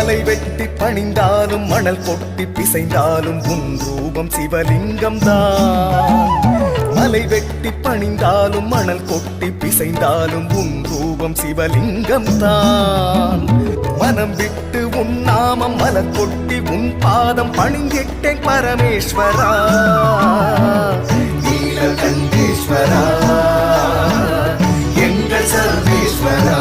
மலை வெட்டி பணிந்தாலும் மணல் கொட்டி பிசைந்தாலும் உன் ரூபம் சிவலிங்கம் தான். மலை வெட்டி பணிந்தாலும் மணல் கொட்டி பிசைந்தாலும் உன் ரூபம் சிவலிங்கம் தான். மனம் விட்டு உன் நாமம் மலர் கொட்டி உன் பாதம் பணிந்திட்டேன் பரமேஸ்வரா நீலகண்டேஸ்வரா எங்கள் சர்வேஸ்வரா.